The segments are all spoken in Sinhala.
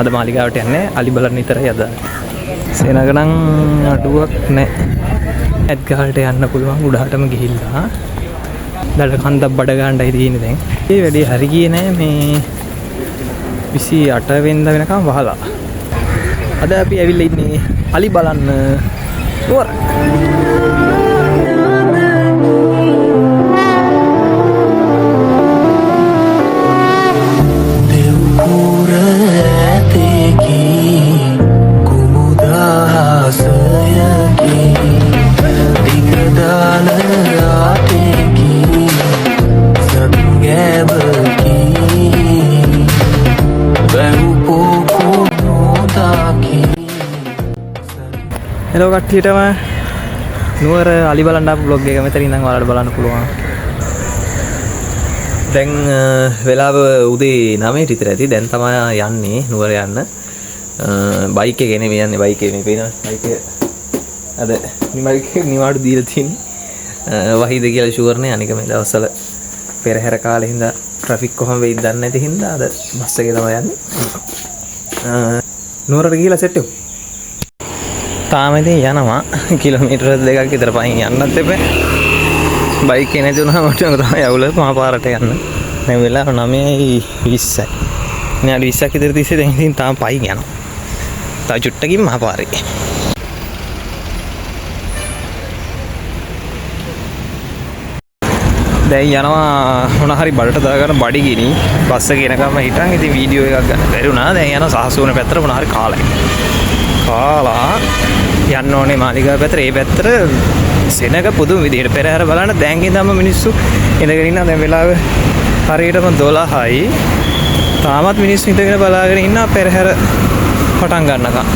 අද මාලිගාවට යන්නේ අලි බලන්න විතරයි අද. සේනග නම් අඩුවක් නැහැ. ඇත් ගහට යන්න පුළුවන් උඩහටම ගිහිල්ලා. දඩ කන්දක් බඩ ගන්නයි තියෙන්නේ දැන්. ඒ වැඩේ හරි ගියේ නැහැ මේ 28 වෙනිදා වෙනකම් වහලා. අද අපි ඇවිල්ලා ඉන්නේ අලි බලන්න නුවර. හෙලෝ කට්ටියටම නුවර අලි බලන්න ආපු vlog එක මෙතන ඉඳන් ඔයාලට බලන්න පුළුවන්. දැන් වෙලාව උදේ 9ට විතර ඇති. දැන් තමයි යන්නේ නුවර යන්න. බයික් එකේ නෙමෙයි යන්නේ. බයික් එකේ මේ පේනවා. බයික් එක අද නිවාඩු දීලා තියෙන්නේ. වහිද කියලා ෂුවර් නේ. අනික මේ දවස්වල පෙරහැර කාලේ හින්දා ට්‍රැෆික් කොහොම වෙයිද දන්නේ නැති හින්දා අද බස් එකේ තමයි යන්නේ. නුවරට ගිහලා සෙට් වෙමු. තාම ඉතින් යනවා කිලෝමීටර් 2ක් විතර පයින් යන්නත් එපා. බයික් එක නැති වුණාම මට තමයි අවුල මහා පාරට යන්න. දැන් වෙලාව 9:20යි. විනාඩි 20ක් විතර තිස්සේ දැන් ඉතින් තාම පයින් යනවා. තව චුට්ටකින් මහා පාරේ. දැන් යනවා මොන හරි බඩට දාගන්න බඩගිනි බස් එක එනකම් හිටන් ඉතින් වීඩියෝ එකක් ගන්න බැරි වුණා. දැන් යනවා සහසුවන පැත්තට මොන හරි කාලා යන්න ඕනේ මාලිගාව පැත්තට. ඒ පැත්තට සෙනග පුදුම විදිහට පෙරහැර බලන්න දැන් ඉඳන්ම මිනිස්සු ඉඳගෙන ඉන්නවා. දැන් වෙලාව හරියටම 12යි. තාමත් මිනිස්සු ඉඳගෙන බලාගෙන ඉන්නවා පෙරහැර පටන් ගන්නකම්.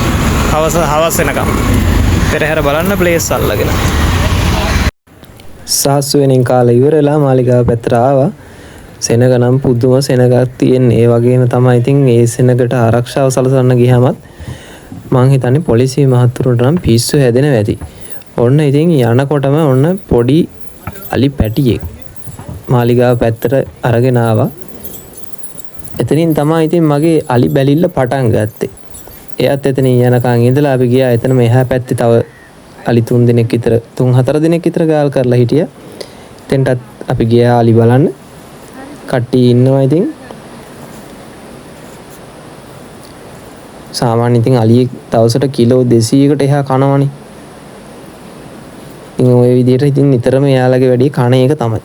හවස වෙනකම් පෙරහැර බලන්න ප්ලේස් අල්ලගෙන. සහසු වෙනින් කාලේ ඉවරලා මාලිගාව පැත්තට ආවා. සෙනග නම් පුදුම සෙනගක් තියෙන්නේ. ඒ වගේම තමයි ඉතින් ඒ සෙනගට ආරක්ෂාව සලසන්න ගියාමත් මං හිතන්නේ පොලිසිය මහතුරුන්ට නම් පිස්සු හැදෙන වැඩි. ඔන්න ඉතින් යනකොටම ඔන්න පොඩි අලි පැටියෙක් මාලිගාව පැත්තට අරගෙන ආවා. එතනින් තමයි ඉතින් මගේ අලි බැලිල්ල පටන් ගත්තේ. එයාත් එතනින් යනකන් ඉඳලා අපි ගියා. එතන මෙහා පැත්තේ තව අලි 3-4 දිනක් විතර ගාල් කරලා හිටියා. එතෙන්ටත් අපි ගියා අලි බලන්න. කට්ටිය ඉන්නවා ඉතින්. සාමාන්‍ය ඉතින් අලියෙක් දවසට කිලෝ 200කට එහා කනවනේ. ඉතින් ওই විදිහට ඉතින් නිතරම එයාලගේ වැඩි කණ එක තමයි.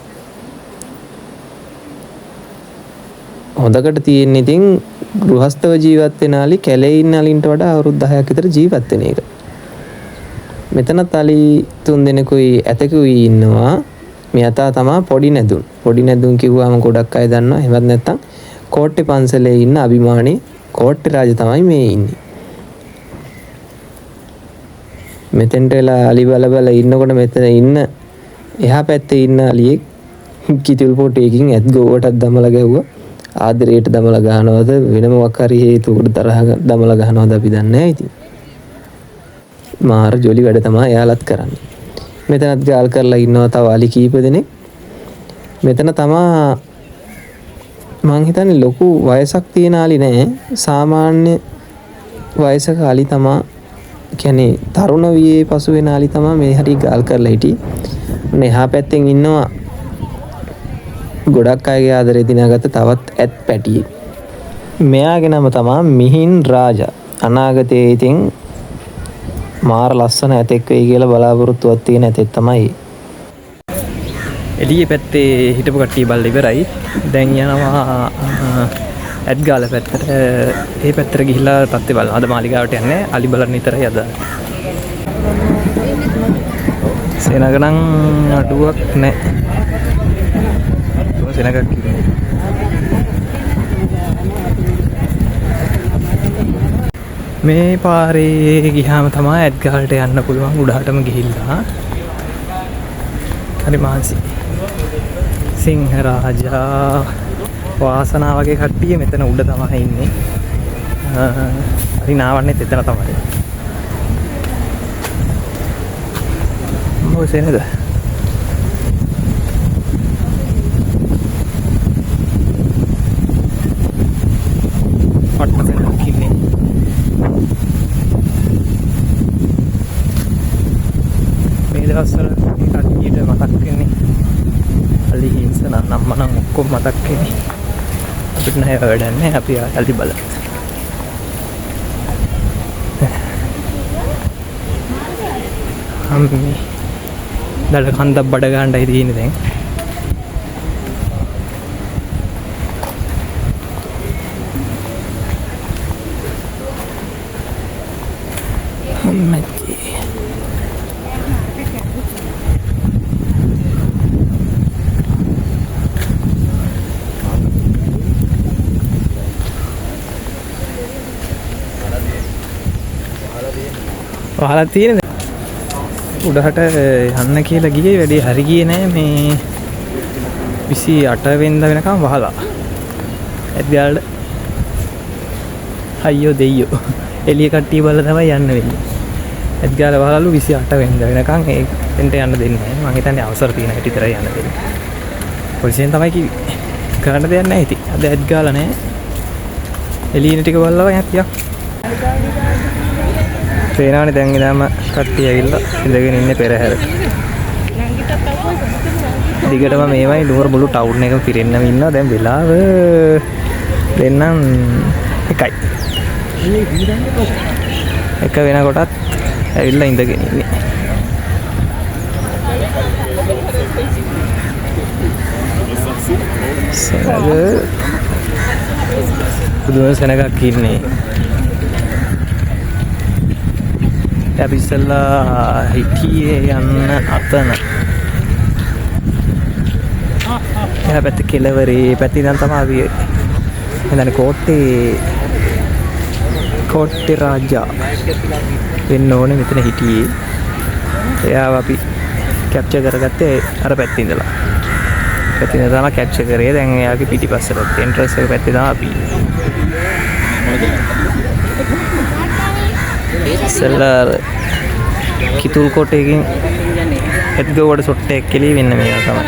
හොඳකට තියෙන ඉතින් ගෘහස්තව ජීවත් වෙන අලි කැලේ ඉන්න අලින්ට වඩා අවුරුදු 10ක් විතර ජීවත් වෙන එක. මෙතනත් අලි 3 දෙනෙකුයි ඇතකුයි ඉන්නවා. මෙයාතා තමයි පොඩි නැදුන්. පොඩි නැදුන් කිව්වම ගොඩක් අය දන්නවා. එහෙමත් නැත්නම් කෝට්ටේ පන්සලේ ඉන්න අභිමානී කෝට්ටේ රාජ තමයි මේ ඉන්නේ. මෙතෙන්ට එලා අලි බල ඉන්නකොට මෙතන ඉන්න එහා පැත්තේ ඉන්න අලියෙක් කිතුල් පොටේකින් ඇත් ගෝවටත් දමලා ගැව්වා. ආදරයට දමලා ගහනවද වෙන මොකක් හරි හේතුවකට තරහ දමලා ගහනවද අපි දන්නේ නැහැ ඉතින්. මාර ජොලි වැඩ තමයි එයාලත් කරන්නේ. මෙතනත් ගාල් කරලා ඉන්නවා තව අලි කීප දෙනෙක්. මෙතන තමයි මං හිතන්නේ ලොකු වයසක් තියෙන අලි නෑ. සාමාන්‍ය වයසක අලි තමයි කියන්නේ තරුණ වියේ පසු වෙන අලි තමයි මේ හරි ගාල් කරලා හිටියේ. මෙහා පැත්තෙන් ඉන්නවා ගොඩක් අයගේ ආදරේ දිනාගත්ත තවත් ඇත් පැටියෙක්. මෙයාගේ නම තමයි මිහින් රාජා. අනාගතයේ ඉතින් මාර ලස්සන ඇතෙක් වෙයි කියලා බලාපොරොත්තුවක් තියෙන ඇතෙක් තමයි. එළියේ පැත්තේ හිටපු කට්ටිය බල්ල ඉවරයි. දැන් යනවා ඇත්ගාල පැත්තට. ඒ පැත්තට ගිහිල්ලා තත්ත්වය බලන්න. අද මාලිගාවට යන්නේ අලි බලන්න විතරයි අද. සෙනග නම් අඩුවක් නැහැ. සෙනගක් කිව්වේ. මේ පාරේ ගියාම තමයි ඇත්ගාලට යන්න පුළුවන් උඩහටම ගිහිල්ලා. හරි මාන්සි. සිංහ රාජා වාසනාව වගේ කට්ටිය මෙතන උඩ තමයි ඉන්නේ. හරි නාවන්නේත් එතන තමයි. මොකද සෙනග? පට්ට සෙනගක් ඉන්නේ. ඔක්කොම මතක් වෙන්නේ. අපිට නෑ වැඩක් නෑ. අපි ආයෙත් බලමු. අම්මේ දඩ කන්දක් බඩ ගන්නයි තියෙන්නේ දැන්. අම්මේ වහලා තියෙන්නේ උඩහට යන්න කියලා ගියේ වැඩි හරි ගියේ නෑ මේ 28 වෙනිදා වෙනකම් වහලා. ඇද්ගාලට අයියෝ දෙයියෝ එළිය කට්ටිය බලලා තමයි යන්න වෙන්නේ. ඇද්ගාල වහලලු 28 වෙනිදා වෙනකම් එතෙන්ට යන්න දෙන්නේ නෑ. මං හිතන්නේ අවසර තියෙන හැටි විතරයි යන්න දෙන්නේ. පොලිසියෙන් තමයි කිව්වේ. කරන්න දෙයක් නෑ ඉතින්. අද ඇද්ගාල නෑ. එළියන ටික බලලා යතියක්. තේරෙනවනේ දැන් ඉඳන්ම කට්ටිය ඇවිල්ලා ඉඳගෙන ඉන්නේ පෙරහැර. දිගටම මේවයි නුවර මුළු ටවුන් එකම පිරෙන්නම ඉන්නවා. දැන් වෙලාව දෙන්නම් 1යි. එක වෙනකොටත් ඇවිල්ලා ඉඳගෙන ඉන්නේ. සෙනග පුදුම සෙනගක් ඉන්නේ. අපි ඉස්සෙල්ලා හිටියේ යන්න අතන. එහා පැත්තේ කෙළවරේ පැත්තේ ඉඳන් තමයි අපි එතන කෝට්ටේ රාජා වෙන්න ඕනේ මෙතන හිටියේ. එයාව අපි කැප්චර් කරගත්තේ අර පැත්තේ ඉඳලා. පැත්තේ ඉඳලා තමයි කැප්චර් කරේ. දැන් එයාගේ පිටිපස්ස පැත්තේ එන්ට්‍රන්ස් එක පැත්තේ තමයි අපි. ඉස්සෙල්ලා කිතුල් කොටේකින් එත්ගොඩ සොට්ට එක්කලී වෙන්න මේවා තමයි.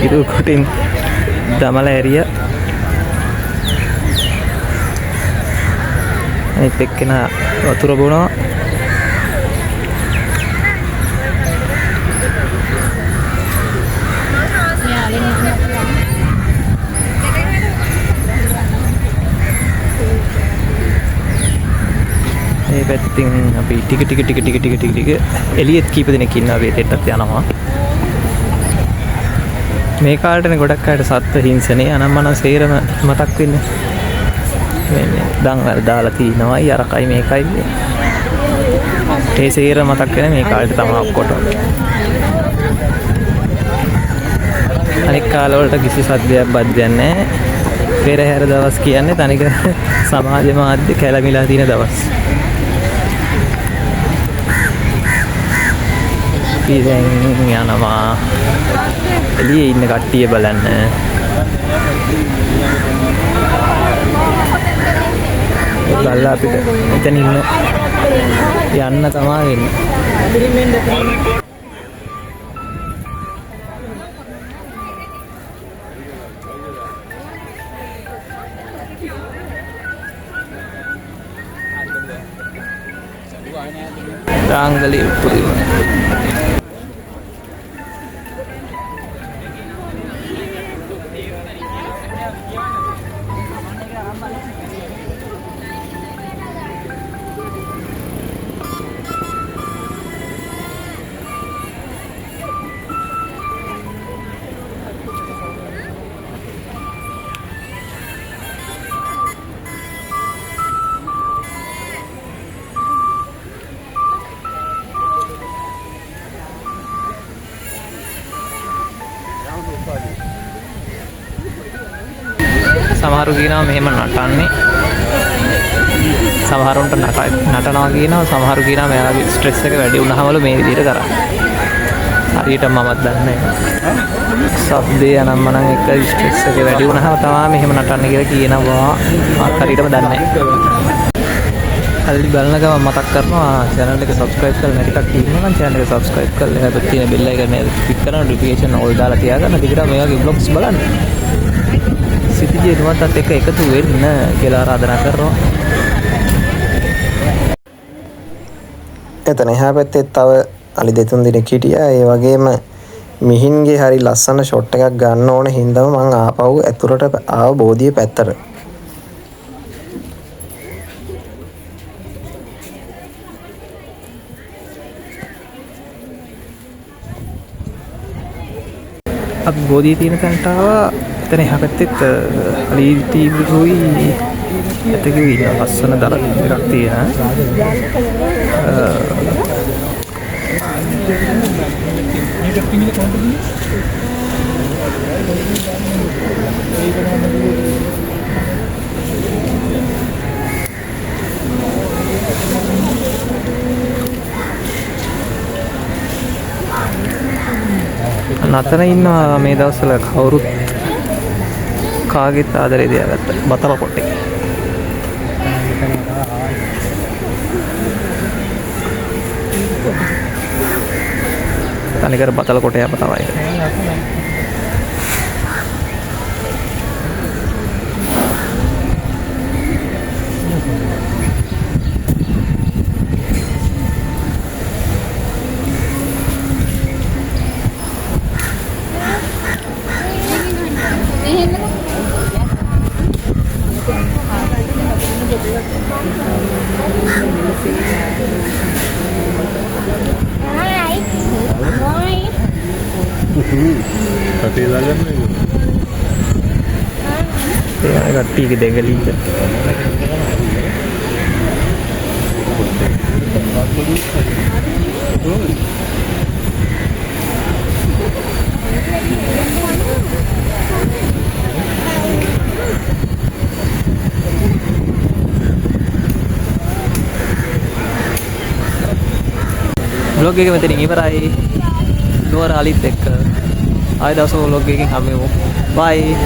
කිතුල් කොටින් දමල ඇරිය අනිත් එක්කෙන වතුර බොනවා. මේ පැත්තෙන් අපි ටික එළියෙත් කීප දෙනෙක් ඉන්නවා. වේදෙට්ටත් යනවා. මේ කාලේටනේ ගොඩක් අයට සත්ත්ව හිංසනේ අනම්මන සේරම මතක් වෙන්නේ. මේ දන් දාලා තිනවයි අරකයි මේකයි. ඒ සේර මතක් වෙන මේ කාලේට තමයි ඔක්කොටම. අනික් කාලවලට කිසි සද්දයක් බද්දයක් නැහැ. පෙරහැර දවස් කියන්නේ තනිකර සමාජ මාධ්‍ය කැළමිලා තියෙන දවස්. ඉතින් යනවා එළියේ ඉන්න කට්ටිය බලන්න. බලලා අපිට එතන ඉන්න යන්න තමයි වෙන්නේ. දාංගලි උපරිම සමහරු කියනවා මෙහෙම නටන්නේ. සමහරුන්ට නටනවා කියනවා. සමහරු කියනවා මෙයාගේ ස්ට්‍රෙස් එක වැඩි වුණාමලු මේ විදිහට කරන්නේ. හරියට මමත් දන්නේ නැහැ. සබ්දේ අනම්මනම් එක ස්ට්‍රෙස් එක වැඩි වුණාම තමයි මෙහෙම නටන්නේ කියලා කියනවා. මම හරියටම දන්නේ නැහැ. හරියට බලන ගමන් මතක් කරනවා channel එක subscribe කරලා නැති කට්ටිය ඉන්නවා නම් channel එක subscribe කරලා එහා තියෙන bell icon එක click කරලා notification all දාලා තියාගන්න. දිගට මේ වගේ vlogs බලන්න. සිටිජේ නුවන්ටත් එක්ක එකතු වෙන්න කියලා ආරාධනා කරනවා. එතන එහා පැත්තේ තව අලි 2-3 දිනක් හිටියා. ඒ වගේම මිහින්ගේ හරි ලස්සන ෂොට් එකක් ගන්න ඕන හින්දාම මං ආපහු ඇතුළට ආව බෝධිය පැත්තට. අපි බෝධිය තියෙන තැනට ආවා. එතන එහා පැත්තෙත් අලි ටීවී ඇතකුයි ඉන්න ලස්සන දර එකක් තියෙන. නතර ඉන්නවා මේ දවස්වල කවුරුත් කාගෙත් ආදරේ දියාගත්ත බතල කොටේ. තනිකර බතල කොටේ අප තමයි. කට්ටියගේ දෙගලින්ද vlog එක මෙතනින් ඉවරයි. නුවර අලිත් එක්ක ආයෙ දවසක vlog එකකින් හම්බෙමු. bye.